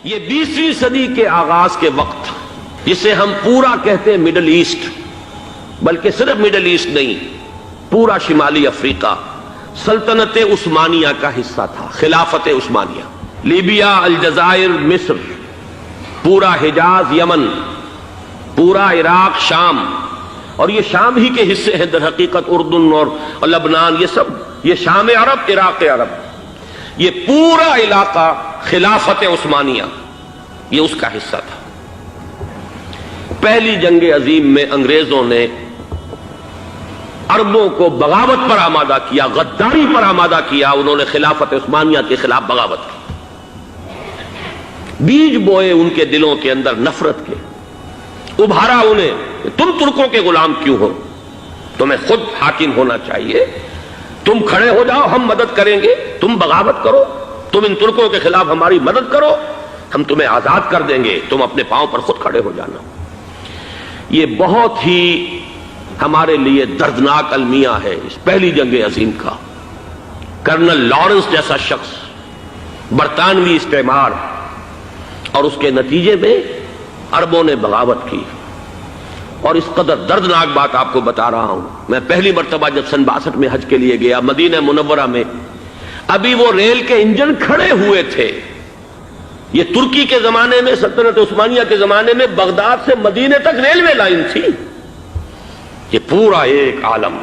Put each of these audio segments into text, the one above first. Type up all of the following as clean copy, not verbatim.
یہ 20ویں صدی کے آغاز کے وقت جسے ہم پورا کہتے ہیں مڈل ایسٹ، بلکہ صرف مڈل ایسٹ نہیں، پورا شمالی افریقہ سلطنت عثمانیہ کا حصہ تھا، خلافت عثمانیہ۔ لیبیا، الجزائر، مصر، پورا حجاز، یمن، پورا عراق، شام، اور یہ شام ہی کے حصے ہیں در حقیقت، اردن اور لبنان، یہ سب یہ شام عرب، عراق عرب، یہ پورا علاقہ خلافت عثمانیہ یہ اس کا حصہ تھا۔ پہلی جنگ عظیم میں انگریزوں نے عربوں کو بغاوت پر آمادہ کیا، غداری پر آمادہ کیا، انہوں نے خلافت عثمانیہ کے خلاف بغاوت کی، بیج بوئے ان کے دلوں کے اندر نفرت کے، ابھارا انہیں، تم ترکوں کے غلام کیوں ہو، تمہیں خود حاکم ہونا چاہیے، تم کھڑے ہو جاؤ، ہم مدد کریں گے، تم بغاوت کرو، تم ان ترکوں کے خلاف ہماری مدد کرو، ہم تمہیں آزاد کر دیں گے، تم اپنے پاؤں پر خود کھڑے ہو جانا۔ یہ بہت ہی ہمارے لیے دردناک المیہ ہے اس پہلی جنگ عظیم کا۔ کرنل لارنس جیسا شخص، برطانوی استعمار، اور اس کے نتیجے میں عربوں نے بغاوت کی۔ اور اس قدر دردناک بات آپ کو بتا رہا ہوں، میں پہلی مرتبہ جب سن 62 میں حج کے لیے گیا مدینہ منورہ میں، ابھی وہ ریل کے انجن کھڑے ہوئے تھے۔ یہ ترکی کے زمانے میں، سلطنت عثمانیہ کے زمانے میں بغداد سے مدینے تک ریلوے لائن تھی۔ یہ پورا ایک عالم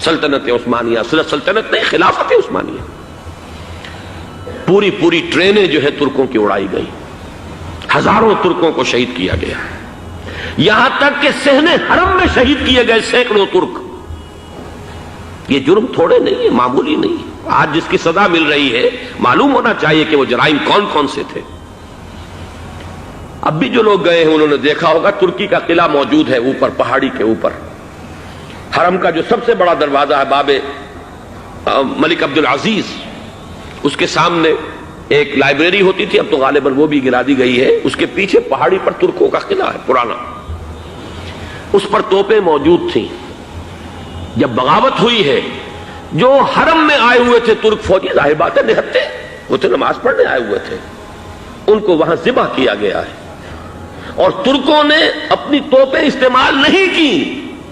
سلطنت عثمانیہ، صرف سلطنت نہیں، خلافت عثمانیہ، پوری ٹرینیں جو ہے ترکوں کی اڑائی گئی، ہزاروں ترکوں کو شہید کیا گیا، یہاں تک کہ صحن حرم میں شہید کیے گئے سینکڑوں ترک۔ یہ جرم تھوڑے نہیں ہے، معمولی نہیں ہے۔ آج جس کی سزا مل رہی ہے، معلوم ہونا چاہیے کہ وہ جرائم کون کون سے تھے۔ اب بھی جو لوگ گئے ہیں انہوں نے دیکھا ہوگا، ترکی کا قلعہ موجود ہے اوپر پہاڑی کے اوپر، حرم کا جو سب سے بڑا دروازہ ہے باب ملک عبدالعزیز، اس کے سامنے ایک لائبریری ہوتی تھی، اب تو غالباً وہ بھی گرا دی گئی ہے، اس کے پیچھے پہاڑی پر ترکوں کا قلعہ ہے پرانا، اس پر توپیں موجود تھیں۔ جب بغاوت ہوئی ہے، جو حرم میں آئے ہوئے تھے ترک فوجی، ظاہر بات ہے نہتے، وہ تو نماز پڑھنے آئے ہوئے تھے، ان کو وہاں ذبح کیا گیا ہے، اور ترکوں نے اپنی توپیں استعمال نہیں کی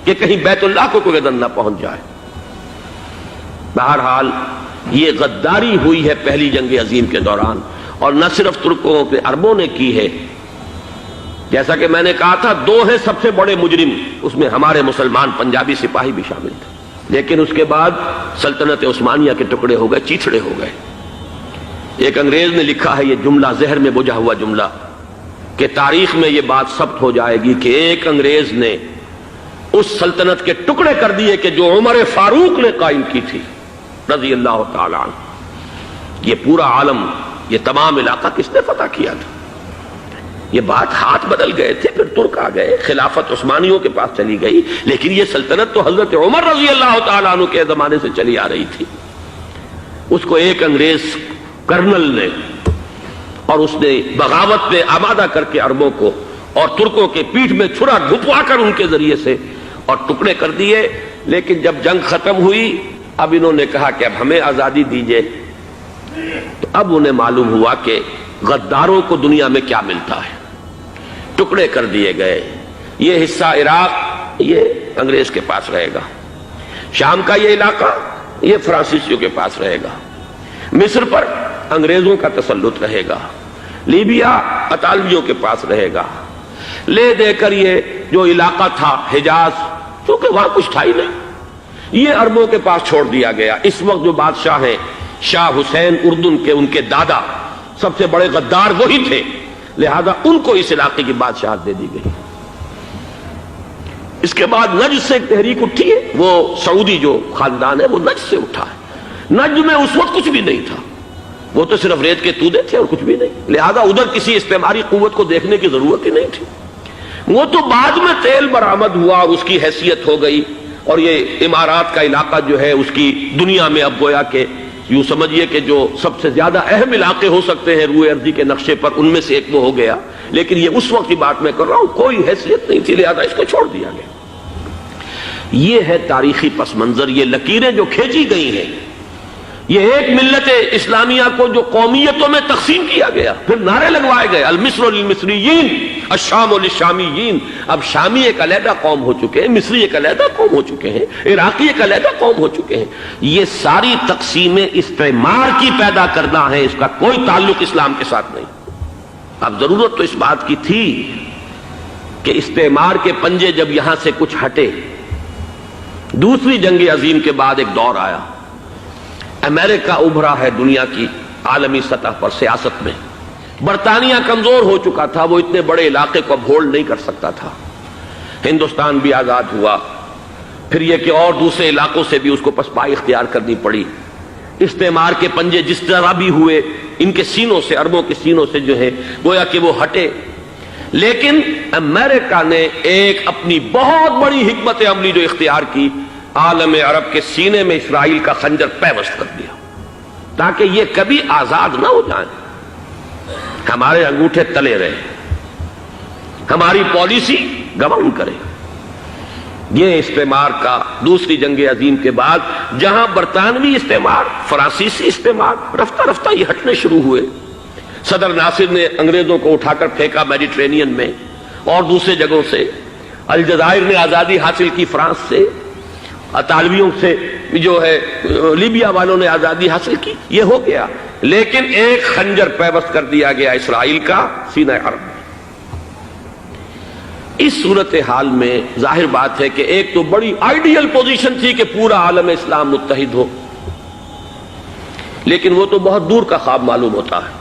کہ کہیں بیت اللہ کو کوئی اذن نہ پہنچ جائے۔ بہرحال یہ غداری ہوئی ہے پہلی جنگ عظیم کے دوران، اور نہ صرف ترکوں کے، عربوں نے کی ہے۔ جیسا کہ میں نے کہا تھا، دو ہیں سب سے بڑے مجرم، اس میں ہمارے مسلمان پنجابی سپاہی بھی شامل تھے، لیکن اس کے بعد سلطنت عثمانیہ کے ٹکڑے ہو گئے، چیچڑے ہو گئے۔ ایک انگریز نے لکھا ہے یہ جملہ، زہر میں بجھا ہوا جملہ، کہ تاریخ میں یہ بات ثبت ہو جائے گی کہ ایک انگریز نے اس سلطنت کے ٹکڑے کر دیے کہ جو عمر فاروق نے قائم کی تھی رضی اللہ تعالی عنہ۔ یہ پورا عالم، یہ تمام علاقہ کس نے فتح کیا تھا؟ یہ بات ہاتھ بدل گئے تھے، پھر ترک آ گئے، خلافت عثمانیوں کے پاس چلی گئی، لیکن یہ سلطنت تو حضرت عمر رضی اللہ تعالیٰ عنہ کے زمانے سے چلی آ رہی تھی۔ اس کو ایک انگریز کرنل نے، اور اس نے بغاوت پہ آمادہ کر کے عربوں کو اور ترکوں کے پیٹھ میں چھرا گھپوا کر ان کے ذریعے سے اور ٹکڑے کر دیے۔ لیکن جب جنگ ختم ہوئی، اب انہوں نے کہا کہ اب ہمیں آزادی دیجیے، تو اب انہیں معلوم ہوا کہ غداروں کو دنیا میں کیا ملتا ہے، ٹکڑے کر دیے گئے۔ یہ حصہ عراق یہ انگریز کے پاس رہے گا، شام کا یہ علاقہ یہ فرانسیسیوں کے پاس رہے گا، مصر پر انگریزوں کا تسلط رہے گا، لیبیا اطالویوں کے پاس رہے گا، لے دے کر یہ جو علاقہ تھا حجاز، کیونکہ وہاں کچھ تھا ہی نہیں، یہ عربوں کے پاس چھوڑ دیا گیا۔ اس وقت جو بادشاہ ہیں شاہ حسین اردن کے، ان کے دادا سب سے بڑے غدار وہی تھے، لہذا ان کو اس علاقے کی بادشاہت دے دی گئی۔ اس کے بعد نجد سے ایک تحریک اٹھی ہے، وہ سعودی جو خاندان ہے وہ نجد سے اٹھا ہے۔ نجد میں اس وقت کچھ بھی نہیں تھا، وہ تو صرف ریت کے تودے تھے اور کچھ بھی نہیں، لہذا ادھر کسی استعماری قوت کو دیکھنے کی ضرورت ہی نہیں تھی۔ وہ تو بعد میں تیل برآمد ہوا اور اس کی حیثیت ہو گئی، اور یہ امارات کا علاقہ جو ہے اس کی دنیا میں اب گویا کہ یوں سمجھیے کہ جو سب سے زیادہ اہم علاقے ہو سکتے ہیں روئے ارضی کے نقشے پر، ان میں سے ایک وہ ہو گیا، لیکن یہ اس وقت کی بات میں کر رہا ہوں، کوئی حیثیت نہیں تھی، لہذا اس کو چھوڑ دیا گیا۔ یہ ہے تاریخی پس منظر، یہ لکیریں جو کھینچی گئی ہیں، یہ ایک ملت اسلامیہ کو جو قومیتوں میں تقسیم کیا گیا، پھر نعرے لگوائے گئے المصر للمصریین الشام للشامیین. اب شامی ایک علیحدہ قوم ہو چکے ہیں، مصری ایک علیحدہ قوم ہو چکے ہیں، عراقی ایک علیحدہ قوم ہو چکے ہیں. یہ ساری تقسیمیں استعمار کی پیدا کرنا ہے، اس کا کوئی تعلق اسلام کے ساتھ نہیں. اب ضرورت تو اس بات کی تھی کہ استعمار کے پنجے جب یہاں سے کچھ ہٹے، دوسری جنگ عظیم کے بعد ایک دور آیا، امریکہ ابھرا ہے دنیا کی عالمی سطح پر سیاست میں. برطانیہ کمزور ہو چکا تھا، وہ اتنے بڑے علاقے کو اب ہولڈ نہیں کر سکتا تھا. ہندوستان بھی آزاد ہوا، پھر یہ کہ اور دوسرے علاقوں سے بھی اس کو پسپائی اختیار کرنی پڑی. استعمار کے پنجے جس طرح بھی ہوئے، ان کے سینوں سے، عربوں کے سینوں سے جو ہے گویا کہ وہ ہٹے. لیکن امریکہ نے ایک اپنی بہت بڑی حکمت عملی جو اختیار کی، عالم عرب کے سینے میں اسرائیل کا خنجر پیوست کر دیا تاکہ یہ کبھی آزاد نہ ہو جائیں، ہمارے انگوٹھے تلے رہے، ہماری پالیسی گورن کرے. یہ استعمار کا دوسری جنگ عظیم کے بعد جہاں برطانوی استعمار، فرانسیسی استعمار رفتہ رفتہ یہ ہٹنے شروع ہوئے. صدر ناصر نے انگریزوں کو اٹھا کر پھینکا میڈیٹرینین میں اور دوسرے جگہوں سے. الجزائر نے آزادی حاصل کی فرانس سے، اطالویوں سے جو ہے لیبیا والوں نے آزادی حاصل کی. یہ ہو گیا، لیکن ایک خنجر پیوست کر دیا گیا اسرائیل کا سینہ عرب میں. اس صورتحال میں ظاہر بات ہے کہ ایک تو بڑی آئیڈیل پوزیشن تھی کہ پورا عالم اسلام متحد ہو، لیکن وہ تو بہت دور کا خواب معلوم ہوتا ہے.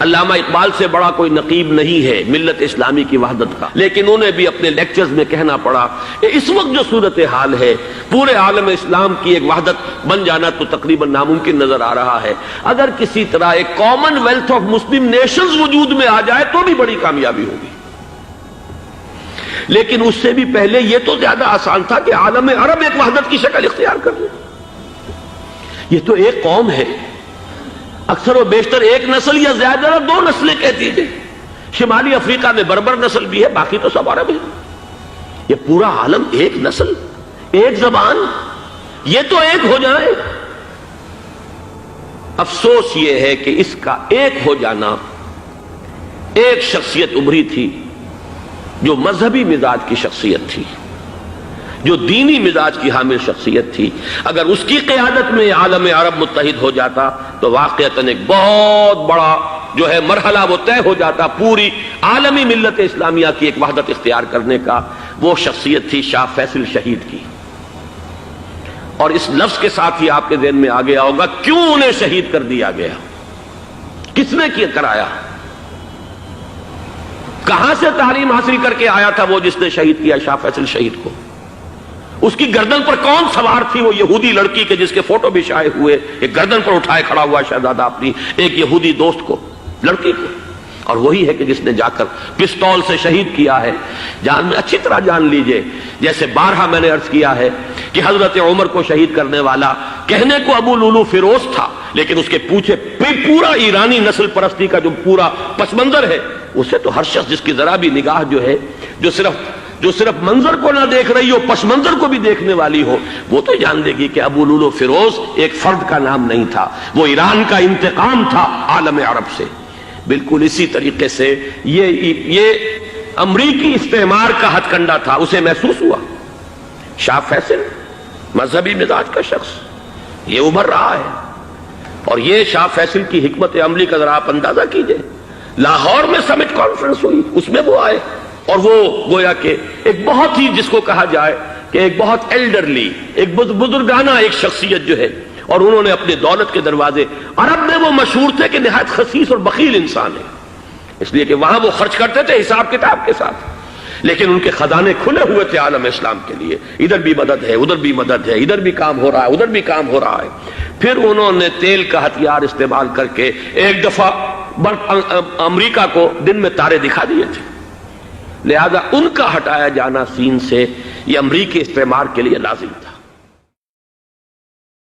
علامہ اقبال سے بڑا کوئی نقیب نہیں ہے ملت اسلامی کی وحدت کا، لیکن انہیں بھی اپنے لیکچرز میں کہنا پڑا کہ اس وقت جو صورتحال ہے پورے عالم اسلام کی ایک وحدت بن جانا تو تقریباً ناممکن نظر آ رہا ہے. اگر کسی طرح ایک common wealth of Muslim nations وجود میں آ جائے تو بھی بڑی کامیابی ہوگی. لیکن اس سے بھی پہلے یہ تو زیادہ آسان تھا کہ عالم عرب ایک وحدت کی شکل اختیار کر لے. یہ تو ایک قوم ہے، اکثر و بیشتر ایک نسل یا زیادہ دو نسلیں کہہ دیجیے. شمالی افریقہ میں بربر نسل بھی ہے، باقی تو سب عرب ہے. یہ پورا عالم ایک نسل، ایک زبان، یہ تو ایک ہو جائے. افسوس یہ ہے کہ اس کا ایک ہو جانا، ایک شخصیت ابھری تھی جو مذہبی مزاج کی شخصیت تھی، جو دینی مزاج کی حامل شخصیت تھی. اگر اس کی قیادت میں عالم عرب متحد ہو جاتا تو واقعتاً ایک بہت بڑا جو ہے مرحلہ وہ طے ہو جاتا پوری عالمی ملت اسلامیہ کی ایک وحدت اختیار کرنے کا. وہ شخصیت تھی شاہ فیصل شہید کی. اور اس لفظ کے ساتھ ہی آپ کے ذہن میں آ گیا ہوگا کیوں انہیں شہید کر دیا گیا، کس نے کیا کرایا، کہاں سے تعلیم حاصل کر کے آیا تھا وہ جس نے شہید کیا شاہ فیصل شہید کو. اس کی گردن پر کون سوار تھی، وہ یہودی لڑکی کے جس کے فوٹو بھی شائع ہوئے، ایک گردن پر اٹھائے کھڑا ہوا شہزادہ اپنی ایک یہودی دوست کو، لڑکی کو. اور وہی ہے کہ جس نے جا کر پستول سے شہید کیا ہے. جان میں اچھی طرح جان لیجئے، جیسے بارہا میں نے عرض کیا ہے کہ حضرت عمر کو شہید کرنے والا کہنے کو ابو لولو فیروز تھا، لیکن اس کے پیچھے پورا ایرانی نسل پرستی کا جو پورا پس منظر ہے، اسے تو ہر شخص جس کی ذرا بھی نگاہ جو ہے جو صرف منظر کو نہ دیکھ رہی ہو، پس منظر کو بھی دیکھنے والی ہو، وہ تو جان دے گی کہ ابو لولو فیروز ایک فرد کا نام نہیں تھا، وہ ایران کا انتقام تھا عالم عرب سے. بالکل اسی طریقے سے یہ امریکی استعمار کا ہتھ کنڈا تھا، اسے محسوس ہوا. شاہ فیصل مذہبی مزاج کا شخص یہ ابھر رہا ہے، اور یہ شاہ فیصل کی حکمت عملی کا ذرا آپ اندازہ کیجئے. لاہور میں سمٹ کانفرنس ہوئی، اس میں وہ آئے، اور وہ گویا کہ ایک بہت ہی جس کو کہا جائے کہ ایک بہت ایلڈرلی، ایک بزرگانہ ایک شخصیت جو ہے، اور انہوں نے اپنے دولت کے دروازے، عرب میں وہ مشہور تھے کہ نہایت خسیس اور بخیل انسان ہے، اس لیے کہ وہاں وہ خرچ کرتے تھے حساب کتاب کے ساتھ، لیکن ان کے خزانے کھلے ہوئے تھے عالم اسلام کے لیے. ادھر بھی مدد ہے، ادھر بھی مدد ہے، ادھر بھی کام ہو رہا ہے، ادھر بھی کام ہو رہا ہے. پھر انہوں نے تیل کا ہتھیار استعمال کر کے ایک دفعہ امریکہ کو دن میں تارے دکھا دیے تھے. لہذا ان کا ہٹایا جانا سین سے یہ امریکی استعمار کے لیے لازم تھا.